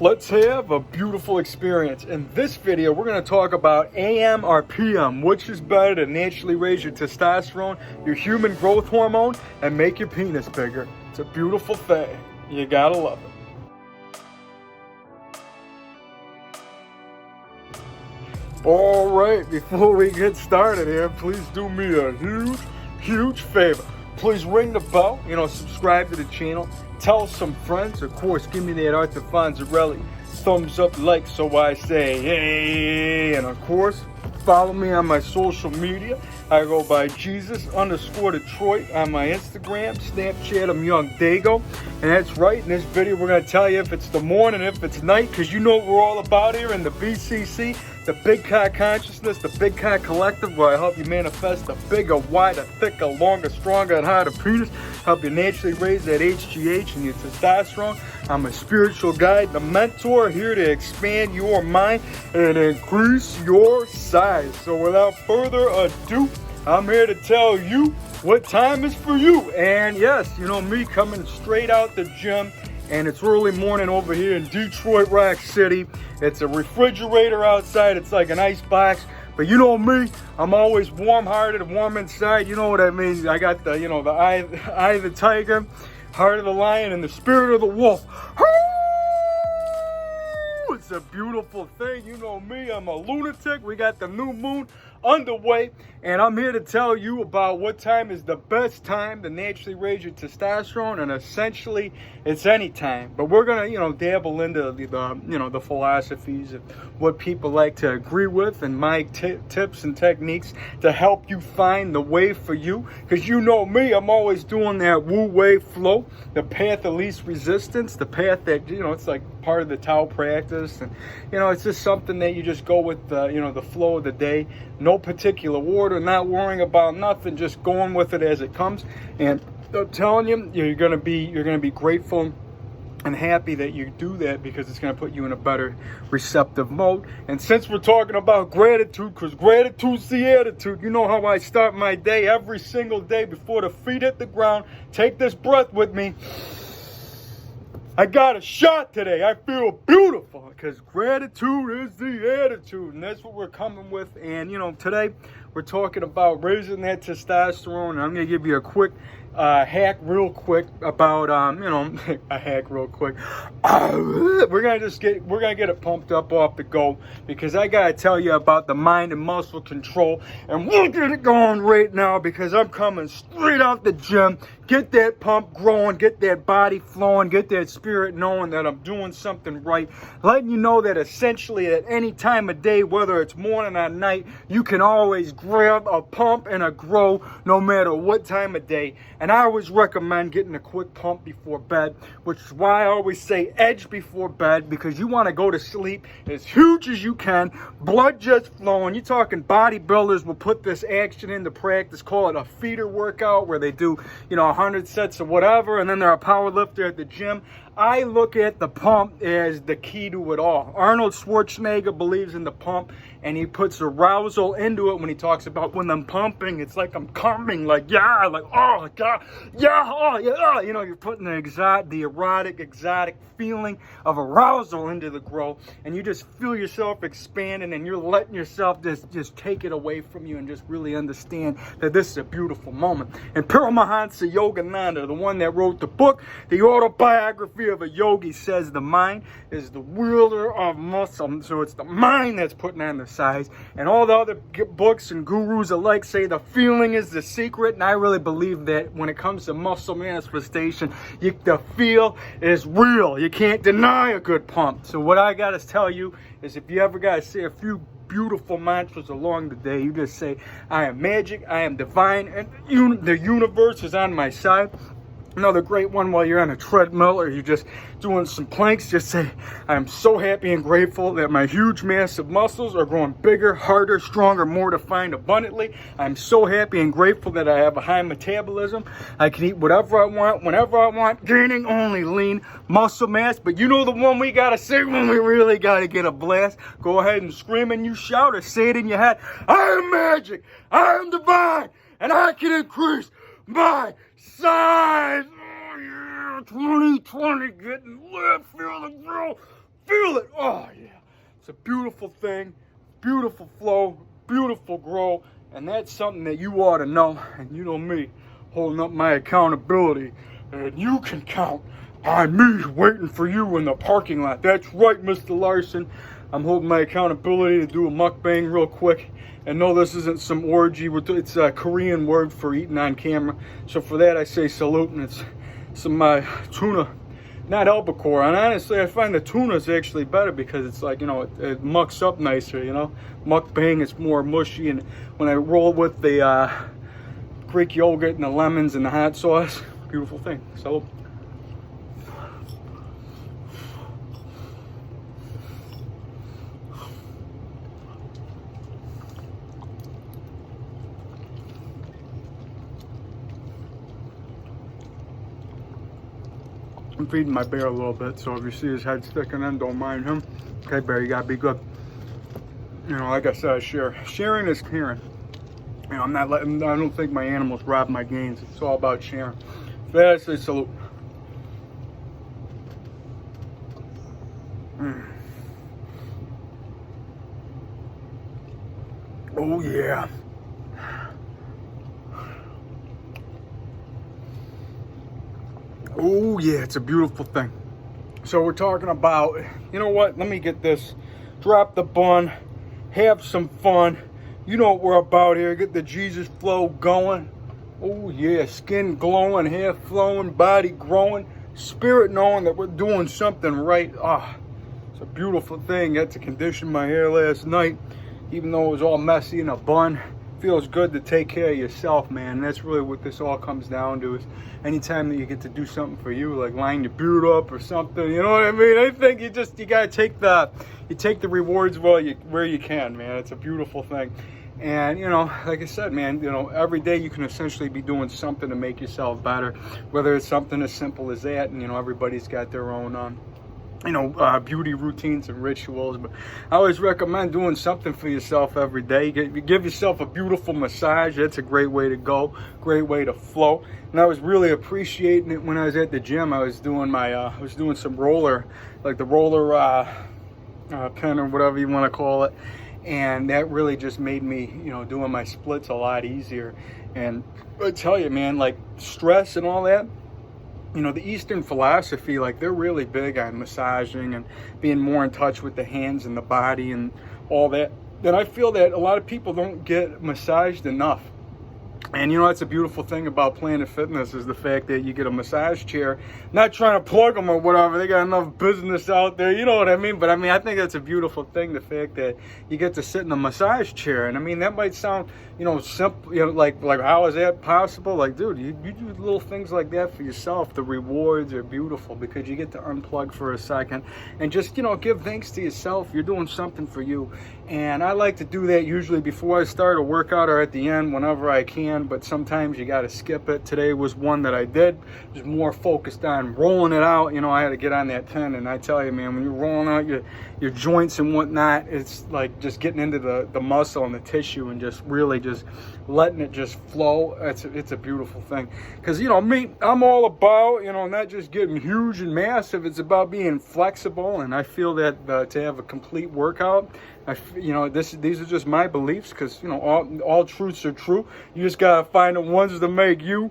Let's have a beautiful experience. In this video, we're going to talk about AM or PM, which is better to naturally raise your testosterone, your human growth hormone, and make your penis bigger. It's a beautiful thing. You gotta love it. All right, before we get started here, please do me a huge favor. Please ring the bell, subscribe to the channel, tell some friends, of course, give me that Arthur Fonzarelli thumbs up like so I say hey, and of course, follow me on my social media. I go by Jesus_Detroit on my Instagram, Snapchat, I'm YOUNGDAYGO, and that's right, in this video we're going to tell you if it's the morning, if it's night, because you know what we're all about here in the BCC, the Big Cock Consciousness, the Big Cock Collective, where I help you manifest a bigger, wider, thicker, longer, stronger, and harder penis, help you naturally raise that HGH and your testosterone. I'm a spiritual guide, the mentor, here to expand your mind and increase your size. So without further ado, I'm here to tell you what time is for you. And yes, me coming straight out the gym, and it's early morning over here in Detroit Rock City. It's a refrigerator outside. It's like an ice box. But you know me, I'm always warm-hearted, warm inside. You know what I mean? I got the, the eye of the tiger, heart of the lion, and the spirit of the wolf. It's a beautiful thing. You know me, I'm a lunatic. We got the new moon underway, and I'm here to tell you about what time is the best time to naturally raise your testosterone, and essentially it's any time. But we're gonna dabble into the philosophies of what people like to agree with, and my tips and techniques to help you find the way for you, because you know me, I'm always doing that Wu Wei flow, the path of least resistance, the path that it's like part of the Tao practice, and it's just something that you just go with the flow of the day, no particular order, not worrying about nothing, just going with it as it comes. And I'm telling you, you're gonna be grateful and happy that you do that, because it's going to put you in a better receptive mode. And since we're talking about gratitude, because gratitude's the attitude, you know how I start my day every single day before the feet hit the ground. Take this breath with me. I got a shot today. I feel beautiful, because gratitude is the attitude, and that's what we're coming with. And today we're talking about raising that testosterone, and I'm going to give you a quick hack real quick about a hack real quick. We're gonna get it pumped up off the go, because I gotta tell you about the mind and muscle control, and we'll get it going right now, because I'm coming straight out the gym. Get that pump growing, get that body flowing, get that spirit knowing that I'm doing something right, letting you know that essentially at any time of day, whether it's morning or night, you can always grab a pump and a grow no matter what time of day. And I always recommend getting a quick pump before bed, which is why I always say edge before bed, because you want to go to sleep as huge as you can, blood just flowing. You're talking bodybuilders will put this action into practice, call it a feeder workout, where they do 100 sets or whatever, and then they're a power lifter at the gym. I look at the pump as the key to it all. Arnold Schwarzenegger believes in the pump, and he puts arousal into it when he talks about when I'm pumping, it's like I'm coming, like, yeah, like, oh, God, yeah, oh, yeah, you're putting the erotic, exotic feeling of arousal into the growth, and you just feel yourself expanding, and you're letting yourself just take it away from you, and just really understand that this is a beautiful moment. And Paramahansa Yogananda, the one that wrote the book, The Autobiography of a Yogi, says the mind is the wielder of muscle. So it's the mind that's putting on the size. And all the other books and gurus alike say the feeling is the secret. And I really believe that when it comes to muscle manifestation, the feel is real. You can't deny a good pump. So what I got to tell you is, if you ever got to say a few beautiful mantras along the day, you just say, I am magic, I am divine, and the universe is on my side. Another great one while you're on a treadmill or you're just doing some planks, just say, I'm so happy and grateful that my huge, massive muscles are growing bigger, harder, stronger, more defined abundantly. I'm so happy and grateful that I have a high metabolism. I can eat whatever I want, whenever I want, gaining only lean muscle mass. But you know the one we got to say when we really got to get a blast? Go ahead and scream and you shout, or say it in your head. I am magic, I am divine, and I can increase my size. Oh yeah, 2020, getting lit, feel the growth, feel it. Oh yeah, it's a beautiful thing, beautiful flow, beautiful grow, and that's something that you ought to know. And you know me, holding up my accountability, and you can count on me waiting for you in the parking lot. That's right, Mr. Larson. I'm holding my accountability to do a mukbang real quick. And no, this isn't some orgy. It's a Korean word for eating on camera. So for that, I say salute, and it's some tuna, not albacore. And honestly, I find the tuna is actually better because it's like, you know, it mucks up nicer, you know. Mukbang, it's more mushy. And when I roll with the Greek yogurt and the lemons and the hot sauce, beautiful thing. Salute. I'm feeding my bear a little bit, so if you see his head sticking in, don't mind him. Okay, bear, you gotta be good. You know, like I said, sharing is caring. You know, I don't think my animals rob my gains. It's all about sharing. For that, I say salute. Oh yeah. Oh yeah, it's a beautiful thing. So we're talking about, you know what, let me get this. Drop the bun, have some fun. You know what we're about here. Get the Jesus flow going. Oh yeah, skin glowing, hair flowing, body growing, spirit knowing that we're doing something right. It's a beautiful thing. Got to condition my hair last night, even though it was all messy in a bun. Feels good to take care of yourself, man. And that's really what this all comes down to, is anytime that you get to do something for you, like line your beard up or something, you know what I mean? I think you gotta take the rewards where you can, man. It's a beautiful thing. And you know, like I said, man, you know, every day you can essentially be doing something to make yourself better, whether it's something as simple as that. And you know, everybody's got their own beauty routines and rituals, but I always recommend doing something for yourself every day. Give yourself a beautiful massage. That's a great way to go, great way to flow. And I was really appreciating it when I was at the gym. I was doing some roller, like the roller pin or whatever you want to call it, and that really just made me, you know, doing my splits a lot easier. And I tell you, man, like stress and all that, you know, the Eastern philosophy, like they're really big on massaging and being more in touch with the hands and the body and all that. And I feel that a lot of people don't get massaged enough. And you know, that's a beautiful thing about Planet Fitness, is the fact that you get a massage chair. Not trying to plug them or whatever, they got enough business out there, you know what I mean? But I mean, I think that's a beautiful thing, the fact that you get to sit in a massage chair. And I mean, that might sound, you know, simple, you know, like how is that possible? Like, dude, you do little things like that for yourself. The rewards are beautiful because you get to unplug for a second and just, you know, give thanks to yourself. You're doing something for you. And I like to do that usually before I start a workout or at the end, whenever I can, but sometimes you got to skip it. Today was one that I did. It was more focused on rolling it out. You know, I had to get on that 10, and I tell you, man, when you're rolling out your joints and whatnot, it's like just getting into the muscle and the tissue and just really just letting it just flow. It's a beautiful thing. Because, you know, me, I'm all about, you know, not just getting huge and massive. It's about being flexible, and I feel that to have a complete workout, you know, these are just my beliefs, because, you know, all truths are true. You just gotta find the ones that make you.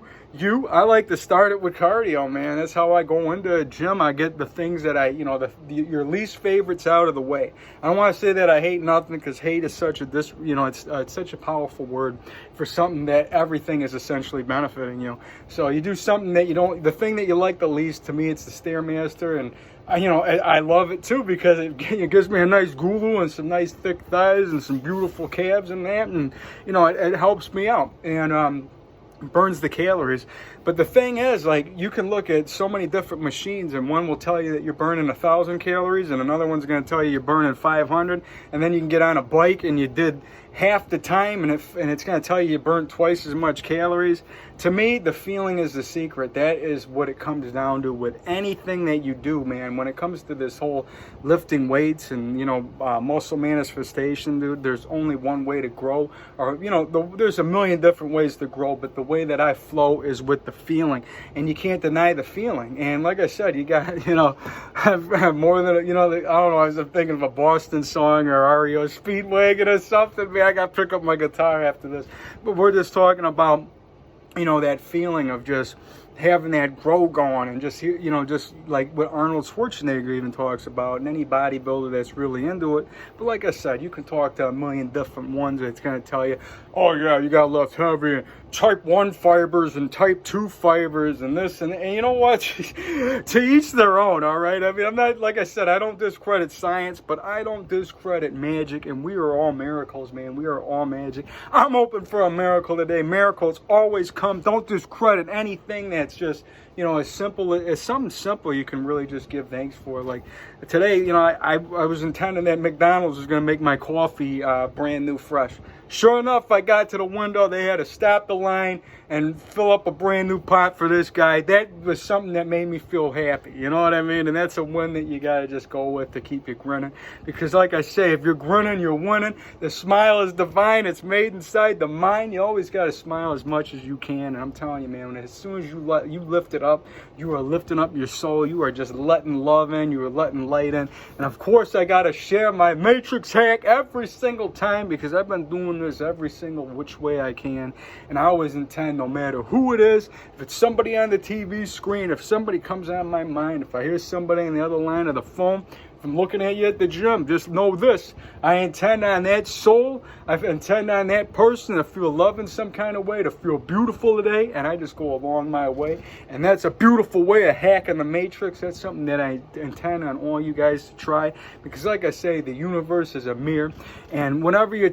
I like to start it with cardio, man. That's how I go into a gym. I get the things that your least favorites out of the way. I don't want to say that I hate nothing, because hate is such it's such a powerful word for something that everything is essentially benefiting you. So you do something that the thing that you like the least. To me, it's the Stairmaster, and I love it too, because it gives me a nice gulu and some nice thick thighs and some beautiful calves and that, and you know, it helps me out and burns the calories. But the thing is, like, you can look at so many different machines, and one will tell you that you're burning 1,000 calories, and another one's going to tell you you're burning 500, and then you can get on a bike and you did half the time, and it's going to tell you burnt twice as much calories. To me, the feeling is the secret. That is what it comes down to with anything that you do, man. When it comes to this whole lifting weights and, you know, muscle manifestation, dude, there's only one way to grow. Or, you know, there's a million different ways to grow, but the way that I flow is with the feeling, and you can't deny the feeling. And like I said, you got, you know, have more than, you know, I don't know, I was thinking of a Boston song or REO Speedwagon or something. Man, I got to pick up my guitar after this. But we're just talking about, you know, that feeling of just having that grow going, and just, you know, just like what Arnold Schwarzenegger even talks about, and any bodybuilder that's really into it. But like I said, you can talk to a million different ones that's going to tell you, oh yeah, you got left heavy, and type 1 fibers and type 2 fibers and this and you know what, to each their own. All right, I mean, I'm not, like I said, I don't discredit science, but I don't discredit magic, and we are all miracles, man. We are all magic. I'm open for a miracle today. Miracles always come. Don't discredit anything that's just, you know, as simple as something simple you can really just give thanks for. Like today, you know, I was intending that McDonald's was going to make my coffee brand new fresh. Sure enough, I got to the window. They had to stop the line and fill up a brand new pot for this guy. That was something that made me feel happy. You know what I mean? And that's a win that you got to just go with to keep you grinning. Because like I say, if you're grinning, you're winning. The smile is divine. It's made inside the mind. You always got to smile as much as you can. And I'm telling you, man, as soon as you lift it up, you are lifting up your soul. You are just letting love in. You are letting light in. And of course, I got to share my Matrix hack every single time, because I've been doing this every single which way I can. And I always intend, no matter who it is, if it's somebody on the TV screen, if somebody comes on my mind, if I hear somebody on the other line of the phone, if I'm looking at you at the gym, just know this: I intend on that soul, I intend on that person to feel love in some kind of way, to feel beautiful today, and I just go along my way. And that's a beautiful way of hacking the matrix. That's something that I intend on all you guys to try, because like I say, the universe is a mirror, and whenever you're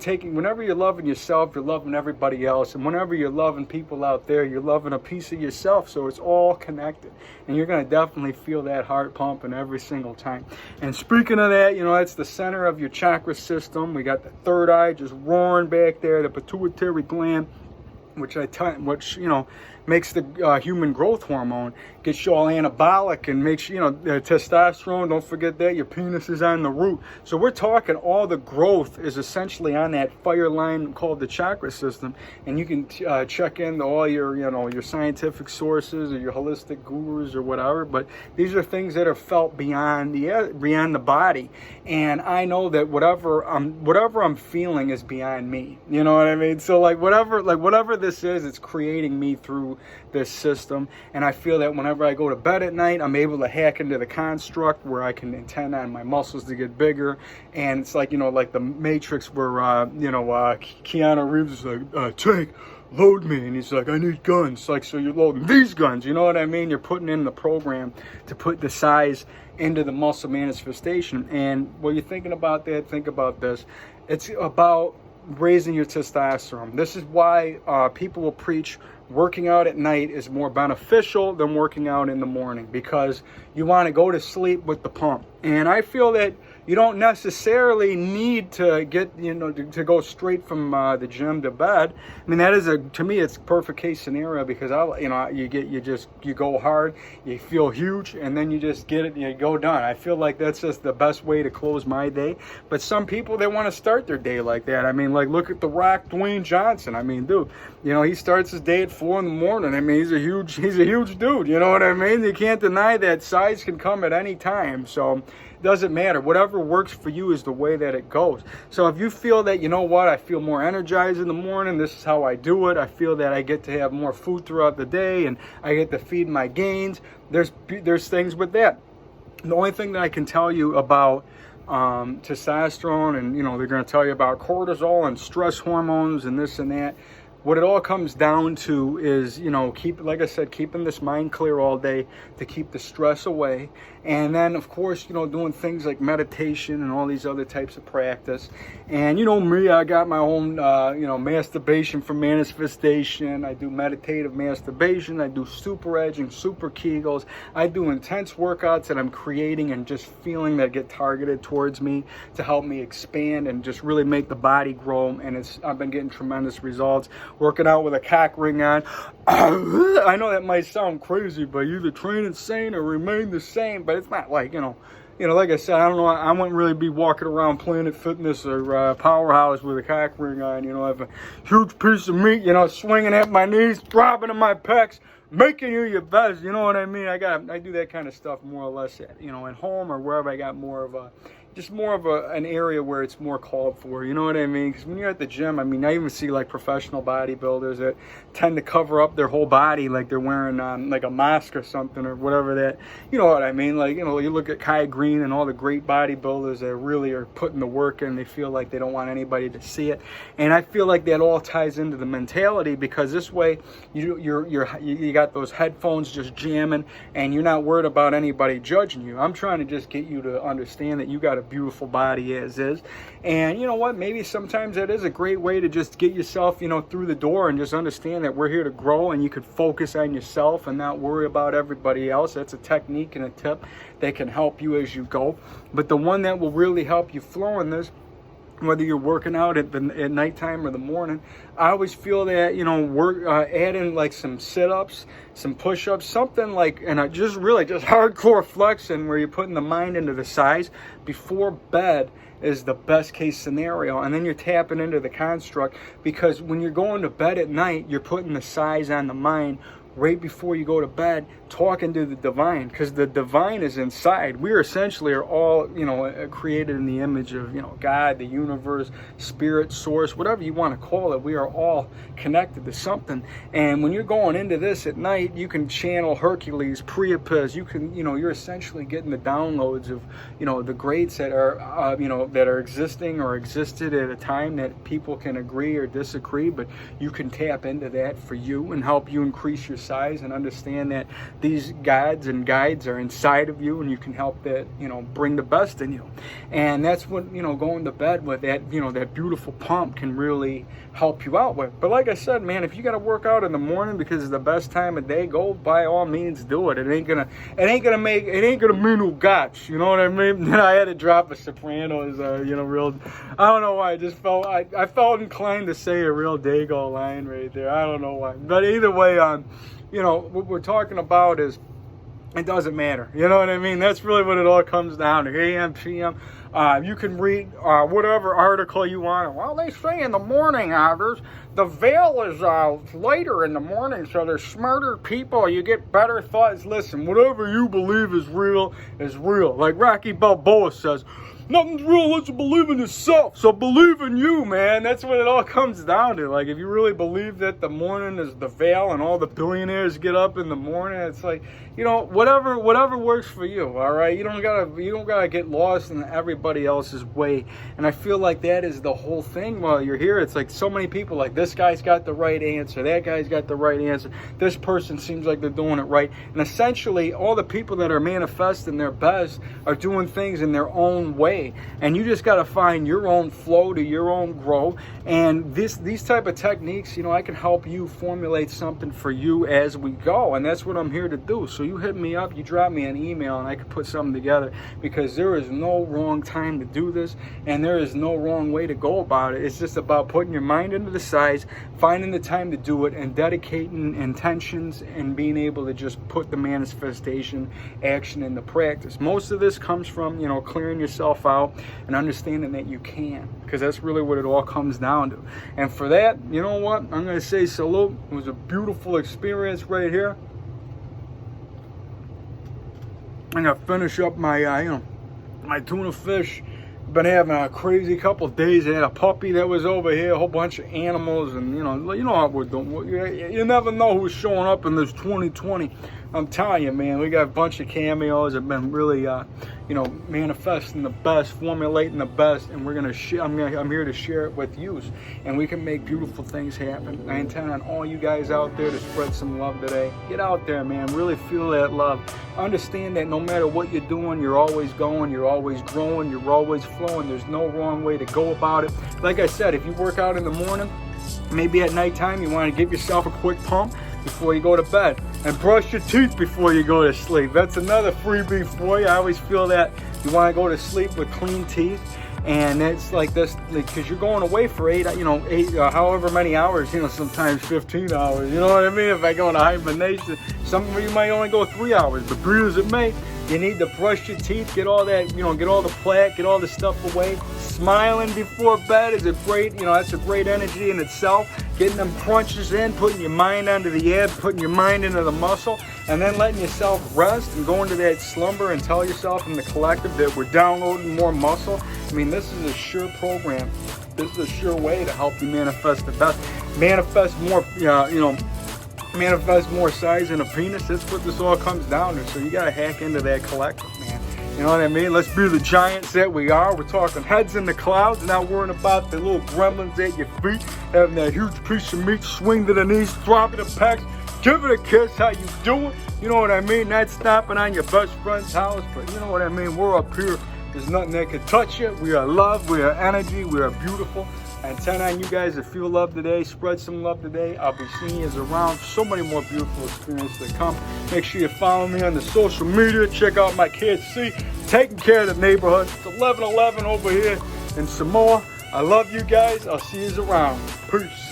loving yourself, you're loving everybody else, and whenever you're loving people out there, you're loving a piece of yourself. So it's all connected, and you're going to definitely feel that heart pumping every single time. And speaking of that, you know, that's the center of your chakra system. We got the third eye just roaring back there, the pituitary gland, which you know, makes the human growth hormone, gets you all anabolic, and makes, you know, the testosterone. Don't forget that your penis is on the root. So we're talking all the growth is essentially on that fire line called the chakra system. And you can check into all your, you know, your scientific sources or your holistic gurus or whatever. But these are things that are felt beyond the body. And I know that whatever I'm feeling is beyond me. You know what I mean? So whatever this is, it's creating me through this system. And I feel that whenever I go to bed at night, I'm able to hack into the construct where I can intend on my muscles to get bigger. And it's like, you know, like the Matrix where, you know, Keanu Reeves is like, Tank, load me. And he's like, I need guns. Like, so you're loading these guns. You know what I mean? You're putting in the program to put the size into the muscle manifestation. And while you're thinking about that, think about this. It's about raising your testosterone. This is why people will preach working out at night is more beneficial than working out in the morning, because you want to go to sleep with the pump. And I feel that you don't necessarily need to get, you know, to go straight from the gym to bed. I mean, that is to me, it's a perfect case scenario, because you know, you go hard, you feel huge, and then you just get it, you go done. I feel like that's just the best way to close my day. But some people, they want to start their day like that. I mean, like, look at The Rock, Dwayne Johnson. I mean, dude, you know, he starts his day at 4 in the morning. I mean, he's a huge dude. You know what I mean? You can't deny that size can come at any time. So doesn't matter. Whatever works for you is the way that it goes. So if you feel that, you know what, I feel more energized in the morning, this is how I do it. I feel that I get to have more food throughout the day, and I get to feed my gains. There's things with that. The only thing that I can tell you about testosterone, and, you know, they're going to tell you about cortisol and stress hormones and this and that. What it all comes down to is, you know, like I said, keeping this mind clear all day to keep the stress away. And then, of course, you know, doing things like meditation and all these other types of practice. And, you know, me, I got my own, you know, masturbation for manifestation. I do meditative masturbation. I do super edging, super Kegels. I do intense workouts that I'm creating and just feeling that get targeted towards me to help me expand and just really make the body grow. And I've been getting tremendous results. Working out with a cock ring on. I know that might sound crazy, but either train insane or remain the same. But it's not like, you know, you know, like I said, I don't know, I wouldn't really be walking around Planet Fitness or Powerhouse with a cock ring on, you know, I have a huge piece of meat, you know, swinging at my knees, throbbing in my pecs, making you your best, you know what I mean? I do that kind of stuff more or less, you know, at home or wherever I got more of an area where it's more called for, you know what I mean? Because when you're at the gym, I mean, I even see like professional bodybuilders that tend to cover up their whole body like they're wearing like a mask or something or whatever that, you know what I mean? Like, you know, you look at Kai Green and all the great bodybuilders that really are putting the work in, they feel like they don't want anybody to see it. And I feel like that all ties into the mentality, because this way you got those headphones just jamming and you're not worried about anybody judging you. I'm trying to just get you to understand that you got a beautiful body as is, and you know what, maybe sometimes that is a great way to just get yourself, you know, through the door and just understand that we're here to grow, and you could focus on yourself and not worry about everybody else. That's a technique and a tip that can help you as you go. But the one that will really help you flow in this, whether you're working out at nighttime or the morning, I always feel that, you know, add in like some sit-ups, some push-ups, something like, and just hardcore flexing where you're putting the mind into the size before bed is the best case scenario. And then you're tapping into the construct, because when you're going to bed at night, you're putting the size on the mind right before you go to bed, talking to the divine, because the divine is inside. We essentially are all, you know, created in the image of, you know, God, the universe, spirit, source, whatever you want to call it. We are all connected to something. And when you're going into this at night, you can channel Hercules, Priapus. You can, you know, you're essentially getting the downloads of, you know, the greats that are, you know, that are existing or existed at a time that people can agree or disagree, but you can tap into that for you and help you increase your size and understand that these gods and guides are inside of you, and you can help that, you know, bring the best in you. And that's what, you know, going to bed with that, you know, that beautiful pump can really help you out with. But like I said, man, if you got to work out in the morning because it's the best time of day, go by all means do it. It ain't gonna mean no gotch, you know what I mean? I had to drop a Sopranos, you know, real, I don't know why, I felt inclined to say a real Dago line right there. I don't know why, but either way, you know, what we're talking about is, it doesn't matter. You know what I mean? That's really what it all comes down to. AM, PM. You can read whatever article you want. Well, they say in the morning, the veil is later in the morning, so there's smarter people. You get better thoughts. Listen, whatever you believe is real is real. Like Rocky Balboa says, nothing's real unless you believe in yourself. So believe in you, man. That's what it all comes down to. Like, if you really believe that the morning is the veil and all the billionaires get up in the morning, it's like, you know, whatever works for you. All right, you don't gotta get lost in everybody else's way. And I feel like that is the whole thing while you're here. It's like so many people, like, this guy's got the right answer, that guy's got the right answer, this person seems like they're doing it right. And essentially, all the people that are manifesting their best are doing things in their own way. And you just got to find your own flow to your own growth. And these type of techniques, you know, I can help you formulate something for you as we go. And that's what I'm here to do. So you hit me up, you drop me an email, and I can put something together, because there is no wrong time to do this, and there is no wrong way to go about it. It's just about putting your mind into the size, finding the time to do it, and dedicating intentions, and being able to just put the manifestation action into practice. Most of this comes from, you know, clearing yourself out and understanding that you can, because that's really what it all comes down to. And for that, you know what, I'm going to say salute. It was a beautiful experience right here. I'm going to finish up my, you know, my tuna fish. Been having a crazy couple of days. I had a puppy that was over here, a whole bunch of animals, and you know how we're doing. You never know who's showing up in this 2020. I'm telling you, man, we got a bunch of cameos. Have been really, you know, manifesting the best, formulating the best, and we're gonna. I'm here to share it with you, and we can make beautiful things happen. I intend on all you guys out there to spread some love today. Get out there, man. Really feel that love. Understand that no matter what you're doing, you're always going, you're always growing, you're always flowing. There's no wrong way to go about it. Like I said, if you work out in the morning, maybe at nighttime, you want to give yourself a quick pump before you go to bed, and brush your teeth before you go to sleep. That's another freebie for you. I always feel that you want to go to sleep with clean teeth, and it's like this, because you're going away for eight, however many hours, you know, sometimes 15 hours, you know what I mean? If I go into hibernation, some of you might only go 3 hours, but be as it may, You need to brush your teeth, get all that, get all the plaque, get all the stuff away. Smiling before bed is a great, that's a great energy in itself. Getting them crunches in, putting your mind onto the ab, putting your mind into the muscle, and then letting yourself rest and go into that slumber and tell yourself in the collective that we're downloading more muscle. I mean, this is a sure program. This is a sure way to help you manifest the best. Manifest more, manifest more size in a penis. That's what this all comes down to. So you gotta hack into that collective, man. You know what I mean? Let's be the giants that we are. We're talking heads in the clouds, not worrying about the little gremlins at your feet, having that huge piece of meat, swing to the knees, drop it the pecs, give it a kiss, how you doing? You know what I mean? Not stopping on your best friend's house, but you know what I mean? We're up here. There's nothing that can touch you. We are love, we are energy, we are beautiful. And 10 on you guys to feel love today, spread some love today. I'll be seeing you around. So many more beautiful experiences to come. Make sure you follow me on the social media. Check out my kids. See, taking care of the neighborhood. It's 11:11 over here in Samoa. I love you guys. I'll see you around. Peace.